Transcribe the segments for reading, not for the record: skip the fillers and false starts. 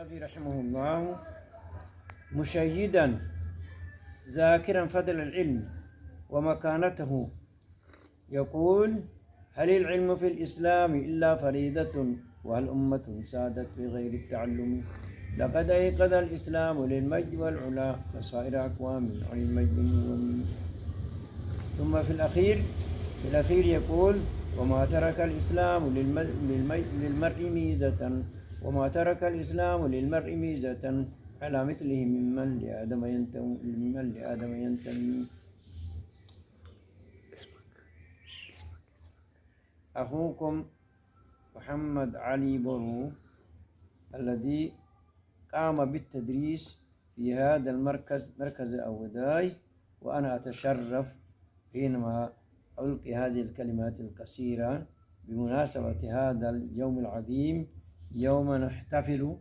الشافعي رحمه الله مشيدا ذاكرا فضل العلم ومكانته يقول: هل العلم في الإسلام إلا فريضة وهل أمة سادت بغير التعلم؟ لقد أيقظ الإسلام للمجد والعلا فصائر أقوام عن المجد والمن. ثم في الأخير يقول: وما ترك الإسلام للمرء ميزة على مثله ممن لآدم ينتمي. أخوكم محمد علي برو الذي قام بالتدريس في هذا مركز أوداي، وأنا أتشرف حينما ألقي هذه الكلمات القصيرة بمناسبة هذا اليوم العظيم، يوم نحتفل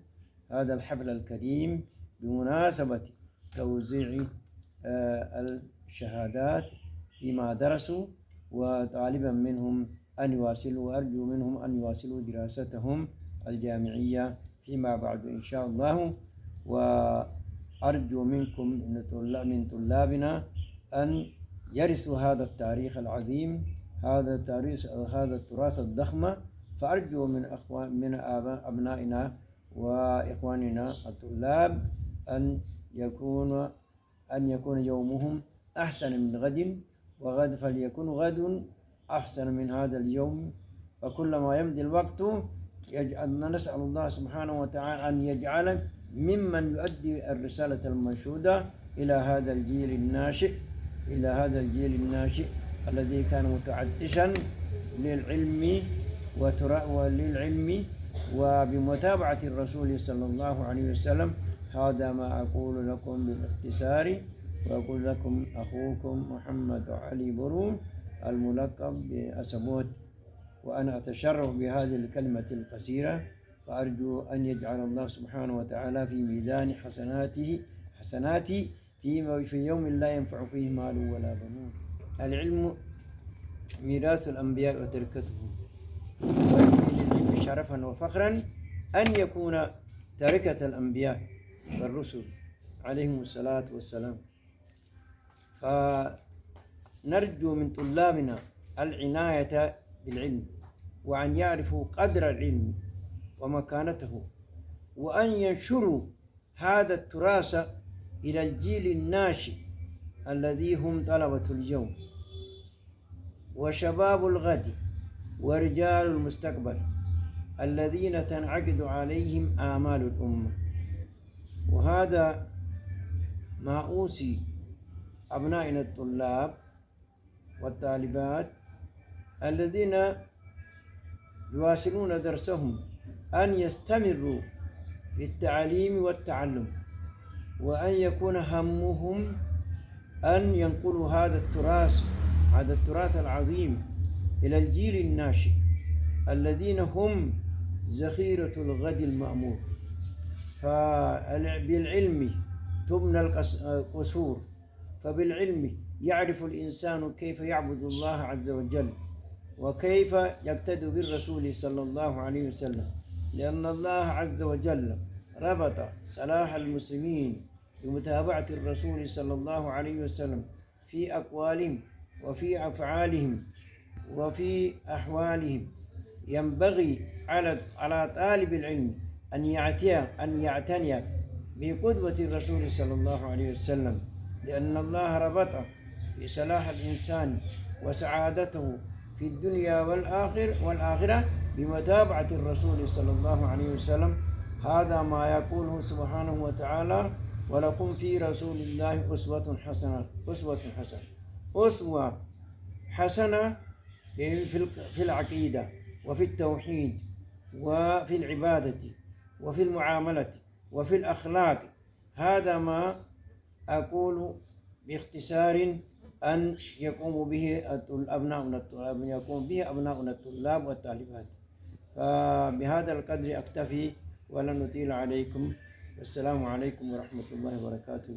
هذا الحفل الكريم بمناسبة توزيع الشهادات فيما درسوا، وطالبا منهم أن يواصلوا وأرجو منهم أن يواصلوا دراستهم الجامعية فيما بعد إن شاء الله. وأرجو منكم من طلابنا أن يرثوا هذا التاريخ العظيم، هذا التراث الضخم. فأرجو من أبنائنا وإخواننا الطلاب أن يكون يومهم أحسن من غد، وغد فليكن غد أحسن من هذا اليوم. وكلما يمضي الوقت نسأل الله سبحانه وتعالى أن يجعل ممن يؤدي الرسالة المنشودة إلى هذا الجيل الناشئ الذي كان متعطشا للعلم وبمتابعة الرسول صلى الله عليه وسلم. هذا ما أقول لكم بالاختصار، وأقول لكم أخوكم محمد علي برو الملقب بأسموت، وأنا أتشرف بهذه الكلمة القصيرة، فأرجو أن يجعل الله سبحانه وتعالى في ميزان حسناتي في يوم لا ينفع فيه مال ولا بنون. العلم ميراث الأنبياء وتركتهم، ويكفي للعلم شرفا وفخرا أن يكون تركة الأنبياء والرسل عليهم الصلاة والسلام. فنرجو من طلابنا العناية بالعلم، وأن يعرفوا قدر العلم ومكانته، وأن ينشروا هذا التراث إلى الجيل الناشئ الذي هم طلبة اليوم وشباب الغد ورجال المستقبل الذين تنعقد عليهم آمال الأمة. وهذا ما أوصي أبنائنا الطلاب والطالبات الذين يواصلون درسهم أن يستمروا في التعليم والتعلم، وأن يكون همهم أن ينقلوا هذا التراث العظيم إلى الجيل الناشئ الذين هم ذخيرة الغد المأمول. فبالعلم تبنى القصور، فبالعلم يعرف الإنسان كيف يعبد الله عز وجل، وكيف يقتدي بالرسول صلى الله عليه وسلم، لأن الله عز وجل ربط صلاح المسلمين بمتابعة الرسول صلى الله عليه وسلم في أقوالهم وفي أفعالهم وفي أحوالهم. ينبغي على طالب العلم أن يعتني بقدوة الرسول صلى الله عليه وسلم، لأن الله ربط في صلاح الإنسان وسعادته في الدنيا والآخرة بمتابعة الرسول صلى الله عليه وسلم. هذا ما يقوله سبحانه وتعالى: ولكم في رسول الله أسوة حسنة في العقيدة وفي التوحيد وفي العبادة وفي المعاملة وفي الأخلاق. هذا ما أقول باختصار أن يقوم به أبناؤنا الطلاب والطالبات. فبهذا القدر أكتفي ولن نطيل عليكم، والسلام عليكم ورحمة الله وبركاته.